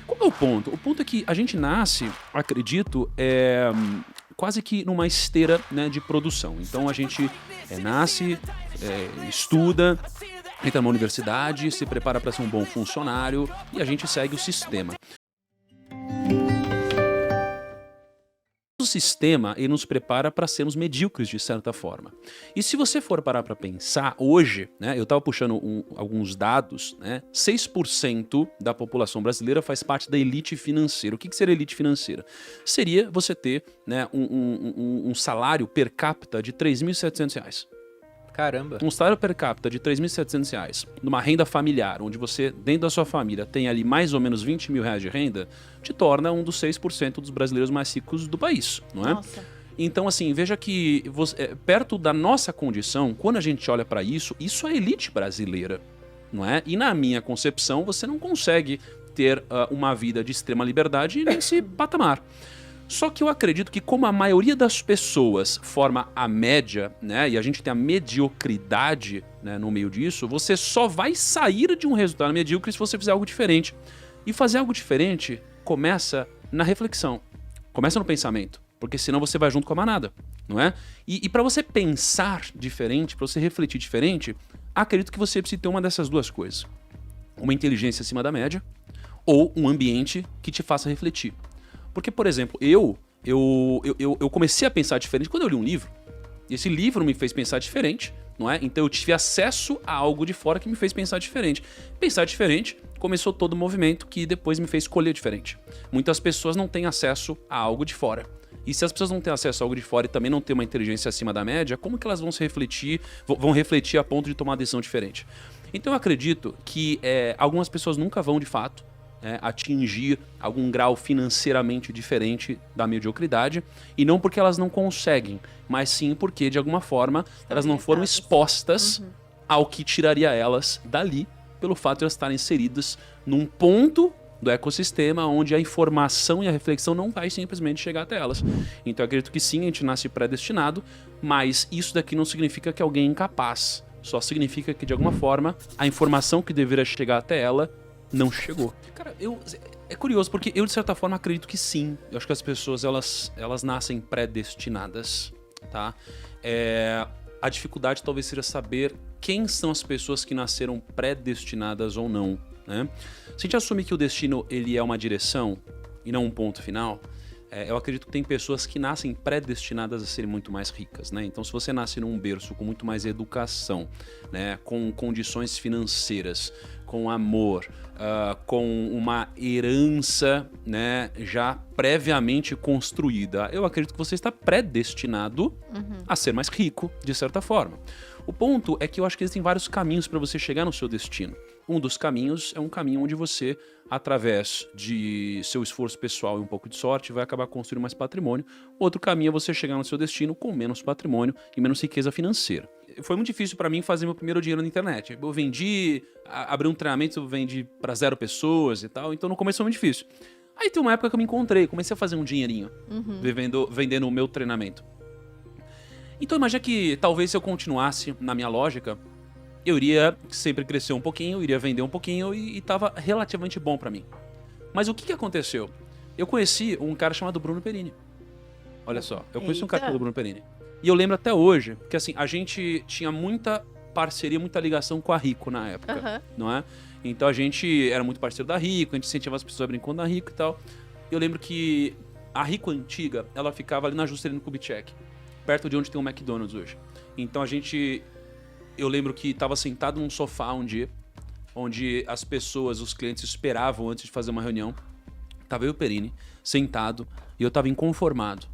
Qual é o ponto? O ponto é que a gente nasce, acredito, quase que numa esteira, né, de produção. Então a gente nasce, estuda, entra numa universidade, se prepara para ser um bom funcionário e a gente segue o sistema. O sistema ele nos prepara para sermos medíocres de certa forma. E se você for parar para pensar, hoje, né, eu estava puxando alguns dados, né, 6% da população brasileira faz parte da elite financeira. O que seria elite financeira? Seria você ter, né, um salário per capita de R$ 3.700. Caramba. Um salário per capita de R$ 3.700, numa renda familiar, onde você, dentro da sua família, tem ali mais ou menos R$ 20.000 de renda, te torna um dos 6% dos brasileiros mais ricos do país, não é? Nossa. Então, assim, veja que perto da nossa condição, quando a gente olha para isso, isso é elite brasileira, não é? E na minha concepção, você não consegue ter uma vida de extrema liberdade nesse patamar. Só que eu acredito que como a maioria das pessoas forma a média, né, e a gente tem a mediocridade, né, no meio disso, você só vai sair de um resultado medíocre se você fizer algo diferente. E fazer algo diferente começa na reflexão, começa no pensamento, porque senão você vai junto com a manada, não é? E para você pensar diferente, para você refletir diferente, acredito que você precisa ter uma dessas duas coisas. Uma inteligência acima da média ou um ambiente que te faça refletir. Porque, por exemplo, eu comecei a pensar diferente quando eu li um livro. E esse livro me fez pensar diferente, não é? Então eu tive acesso a algo de fora que me fez pensar diferente. Pensar diferente começou todo o movimento que depois me fez escolher diferente. Muitas pessoas não têm acesso a algo de fora. E se as pessoas não têm acesso a algo de fora e também não têm uma inteligência acima da média, como que elas vão refletir a ponto de tomar uma decisão diferente? Então eu acredito que algumas pessoas nunca vão, de fato, atingir algum grau financeiramente diferente da mediocridade, e não porque elas não conseguem, mas sim porque, de alguma forma, elas não foram expostas ao que tiraria elas dali, pelo fato de elas estarem inseridas num ponto do ecossistema onde a informação e a reflexão não vai simplesmente chegar até elas. Então eu acredito que sim, a gente nasce predestinado, mas isso daqui não significa que alguém é incapaz, só significa que, de alguma forma, a informação que deveria chegar até ela não chegou. Cara, é curioso, porque eu, de certa forma, acredito que sim. Eu acho que as pessoas, elas nascem predestinadas, tá? A dificuldade talvez seja saber quem são as pessoas que nasceram predestinadas ou não, né? Se a gente assume que o destino, ele é uma direção e não um ponto final, eu acredito que tem pessoas que nascem predestinadas a serem muito mais ricas, né? Então, se você nasce num berço com muito mais educação, né, com condições financeiras, com amor, com uma herança, né, já previamente construída, eu acredito que você está predestinado a ser mais rico, de certa forma. O ponto é que eu acho que existem vários caminhos para você chegar no seu destino. Um dos caminhos é um caminho onde você, através de seu esforço pessoal e um pouco de sorte, vai acabar construindo mais patrimônio. Outro caminho é você chegar no seu destino com menos patrimônio e menos riqueza financeira. Foi muito difícil para mim fazer meu primeiro dinheiro na internet. Eu vendi, abri um treinamento, eu vendi para 0 pessoas e tal, então no começo foi muito difícil. Aí tem uma época que eu me encontrei, comecei a fazer um dinheirinho, vendendo o meu treinamento. Então imagina que talvez se eu continuasse na minha lógica, eu iria sempre crescer um pouquinho, iria vender um pouquinho e tava relativamente bom pra mim. Mas o que aconteceu? Eu conheci um cara chamado Bruno Perini. Olha só, eu conheci um cara chamado Bruno Perini. E eu lembro até hoje que, assim, a gente tinha muita parceria, muita ligação com a Rico na época, não é? Então a gente era muito parceiro da Rico, a gente incentivava as pessoas brincando da Rico e tal. Eu lembro que a Rico antiga, ela ficava ali na Juscelino Kubitschek, perto de onde tem o McDonald's hoje. Então eu lembro que estava sentado num sofá um dia, onde as pessoas, os clientes esperavam antes de fazer uma reunião. Tava eu e o Perini, sentado, e eu tava inconformado.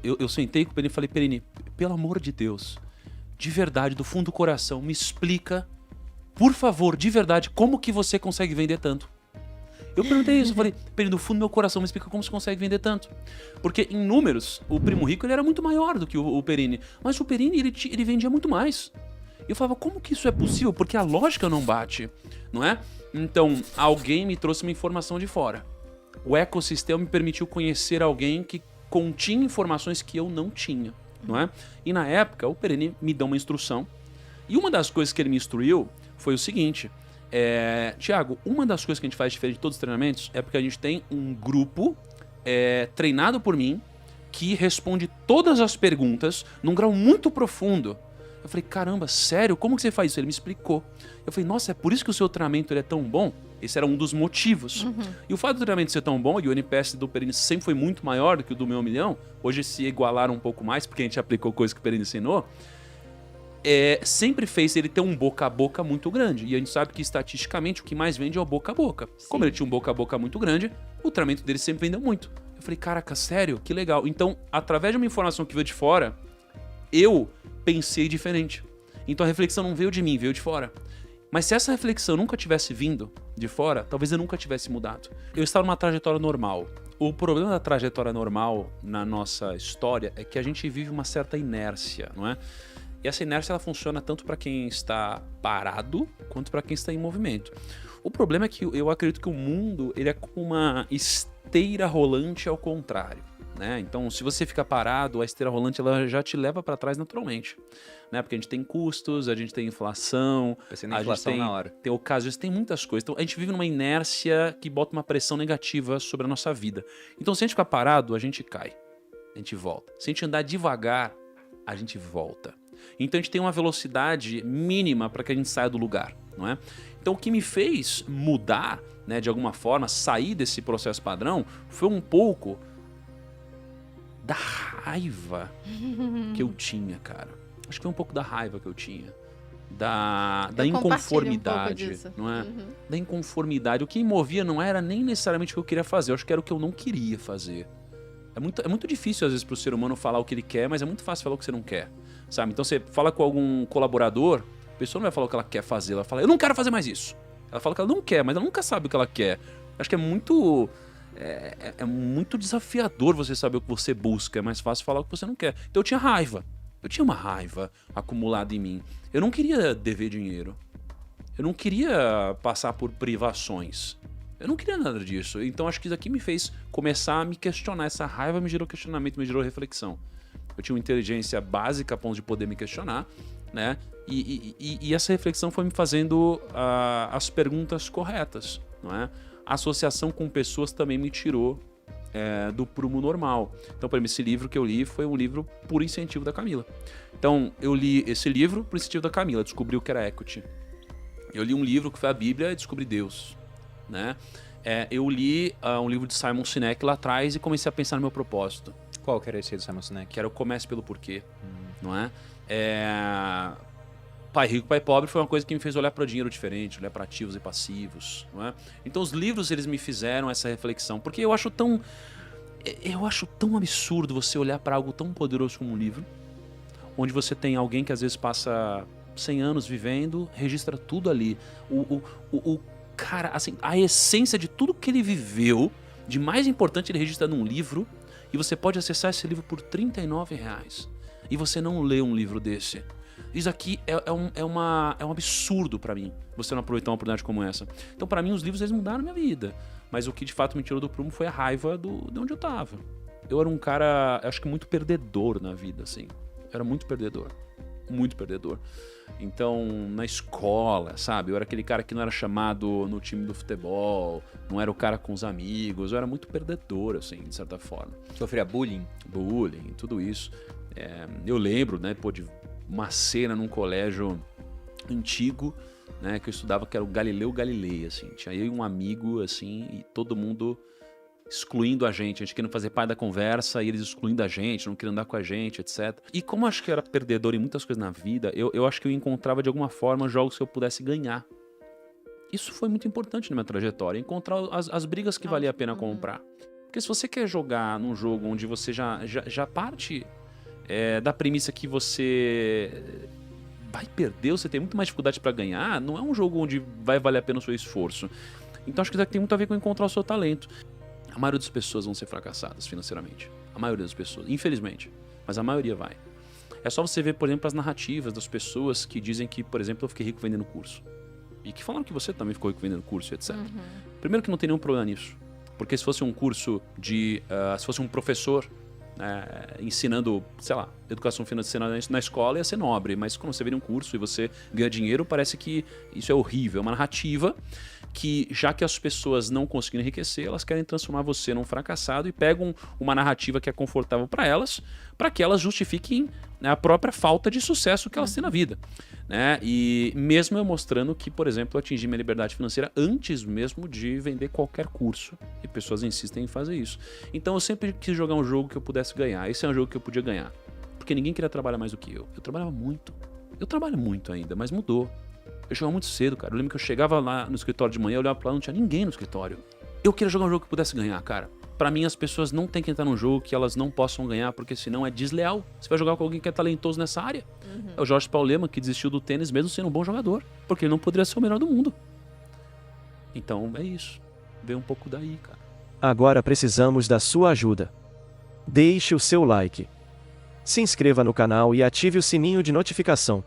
Eu sentei com o Perini e falei: Perini, pelo amor de Deus, de verdade, do fundo do coração, me explica, por favor, de verdade, como que você consegue vender tanto? Eu perguntei isso, eu falei: Perini, do fundo do meu coração, me explica como você consegue vender tanto. Porque em números, o Primo Rico ele era muito maior do que o Perini, mas o Perini ele vendia muito mais. Eu falava: como que isso é possível? Porque a lógica não bate, não é? Então, alguém me trouxe uma informação de fora. O ecossistema me permitiu conhecer alguém que continha informações que eu não tinha, não é? E na época, o Perini me deu uma instrução. E uma das coisas que ele me instruiu foi o seguinte: Tiago, uma das coisas que a gente faz diferente de todos os treinamentos é porque a gente tem um grupo treinado por mim que responde todas as perguntas num grau muito profundo. Eu falei, caramba, sério? Como que você faz isso? Ele me explicou. Eu falei, nossa, é por isso que o seu treinamento ele é tão bom? Esse era um dos motivos. E o fato do treinamento ser tão bom, e o NPS do Perini sempre foi muito maior do que o do meu 1 milhão, hoje se igualaram um pouco mais, porque a gente aplicou coisas que o Perini ensinou, sempre fez ele ter um boca a boca muito grande. E a gente sabe que, estatisticamente, o que mais vende é o boca a boca. Sim. Como ele tinha um boca a boca muito grande, o treinamento dele sempre vendeu muito. Eu falei, caraca, sério? Que legal. Então, através de uma informação que veio de fora, eu pensei diferente. Então a reflexão não veio de mim, veio de fora. Mas se essa reflexão nunca tivesse vindo de fora, talvez eu nunca tivesse mudado. Eu estava numa trajetória normal. O problema da trajetória normal na nossa história é que a gente vive uma certa inércia, não é? E essa inércia ela funciona tanto para quem está parado quanto para quem está em movimento. O problema é que eu acredito que o mundo ele é como uma esteira rolante ao contrário. Né? Então, se você fica parado, a esteira rolante ela já te leva para trás naturalmente. Né? Porque a gente tem custos, a gente tem inflação, a gente tem ocasiões, tem muitas coisas. Então, a gente vive numa inércia que bota uma pressão negativa sobre a nossa vida. Então, se a gente ficar parado, a gente cai, a gente volta. Se a gente andar devagar, a gente volta. Então, a gente tem uma velocidade mínima para que a gente saia do lugar, não é? Então, o que me fez mudar, né, de alguma forma, sair desse processo padrão, foi um pouco da raiva que eu tinha, cara. Acho que foi um pouco da raiva que eu tinha. Da inconformidade, não é? Da inconformidade. O que me movia não era nem necessariamente o que eu queria fazer, eu acho que era o que eu não queria fazer. É muito difícil, às vezes, pro ser humano falar o que ele quer, mas é muito fácil falar o que você não quer, sabe? Então, você fala com algum colaborador, a pessoa não vai falar o que ela quer fazer, ela fala, eu não quero fazer mais isso. Ela fala que ela não quer, mas ela nunca sabe o que ela quer. Acho que é muito desafiador você saber o que você busca, é mais fácil falar o que você não quer. Então eu tinha raiva, eu tinha uma raiva acumulada em mim. Eu não queria dever dinheiro, eu não queria passar por privações, eu não queria nada disso. Então acho que isso aqui me fez começar a me questionar, essa raiva me gerou questionamento, me gerou reflexão. Eu tinha uma inteligência básica a ponto de poder me questionar, né? E essa reflexão foi me fazendo as perguntas corretas, não é? A associação com pessoas também me tirou do prumo normal. Então, por exemplo, esse livro que eu li foi um livro por incentivo da Camila. Então, eu li esse livro por incentivo da Camila, descobri o que era equity. Eu li um livro que foi a Bíblia e descobri Deus, né? Eu li um livro de Simon Sinek lá atrás e comecei a pensar no meu propósito. Qual que era esse do Simon Sinek? Que era o Comece pelo Porquê, não é? Pai Rico, Pai Pobre foi uma coisa que me fez olhar para o dinheiro diferente, olhar para ativos e passivos, não é? Então os livros eles me fizeram essa reflexão, porque eu acho tão absurdo você olhar para algo tão poderoso como um livro, onde você tem alguém que às vezes passa 100 anos vivendo, registra tudo ali, o cara, assim, a essência de tudo que ele viveu, de mais importante ele registra num livro, e você pode acessar esse livro por R$39, e você não lê um livro desse. Isso aqui é um absurdo pra mim, você não aproveitar uma oportunidade como essa. Então, pra mim, os livros eles mudaram a minha vida. Mas o que de fato me tirou do prumo foi a raiva de onde eu tava. Eu era um cara, acho que muito perdedor na vida, assim. Eu era muito perdedor. Muito perdedor. Então, na escola, sabe? Eu era aquele cara que não era chamado no time do futebol, não era o cara com os amigos. Eu era muito perdedor, assim, de certa forma. Sofria bullying? Bullying, tudo isso. Eu lembro, né, de uma cena num colégio antigo, né, que eu estudava, que era o Galileu Galilei, assim. Tinha eu e um amigo, assim, e todo mundo excluindo a gente querendo fazer parte da conversa e eles excluindo a gente, não querendo andar com a gente, etc. E como eu acho que eu era perdedor em muitas coisas na vida, eu acho que eu encontrava de alguma forma jogos que eu pudesse ganhar. Isso foi muito importante na minha trajetória, encontrar as brigas que valia a pena comprar. Porque se você quer jogar num jogo onde você já parte da premissa que você vai perder, você tem muito mais dificuldade para ganhar, não é um jogo onde vai valer a pena o seu esforço. Então acho que isso aqui tem muito a ver com encontrar o seu talento. A maioria das pessoas vão ser fracassadas financeiramente. A maioria das pessoas, infelizmente. Mas a maioria vai. É só você ver, por exemplo, as narrativas das pessoas que dizem que, por exemplo, eu fiquei rico vendendo curso. E que falaram que você também ficou rico vendendo curso, etc. Primeiro que não tem nenhum problema nisso. Porque se fosse um curso se fosse um professor ensinando, sei lá, educação financeira na escola ia ser nobre, mas quando você vira um curso e você ganha dinheiro, parece que isso é horrível. É uma narrativa que, já que as pessoas não conseguem enriquecer, elas querem transformar você num fracassado e pegam uma narrativa que é confortável para que elas justifiquem, né, a própria falta de sucesso que elas têm na vida. Né? E mesmo eu mostrando que, por exemplo, eu atingi minha liberdade financeira antes mesmo de vender qualquer curso. E pessoas insistem em fazer isso. Então eu sempre quis jogar um jogo que eu pudesse ganhar. Esse é um jogo que eu podia ganhar. Porque ninguém queria trabalhar mais do que eu. Eu trabalhava muito. Eu trabalho muito ainda, mas mudou. Eu chegava muito cedo, cara. Eu lembro que eu chegava lá no escritório de manhã, eu olhava pra lá, não tinha ninguém no escritório. Eu queria jogar um jogo que eu pudesse ganhar, cara. Pra mim, as pessoas não têm que entrar num jogo que elas não possam ganhar, porque senão é desleal. Você vai jogar com alguém que é talentoso nessa área. É o Jorge Paulo Lemann, que desistiu do tênis mesmo sendo um bom jogador, porque ele não poderia ser o melhor do mundo. Então, é isso. Vem um pouco daí, cara. Agora precisamos da sua ajuda. Deixe o seu like. Se inscreva no canal e ative o sininho de notificação.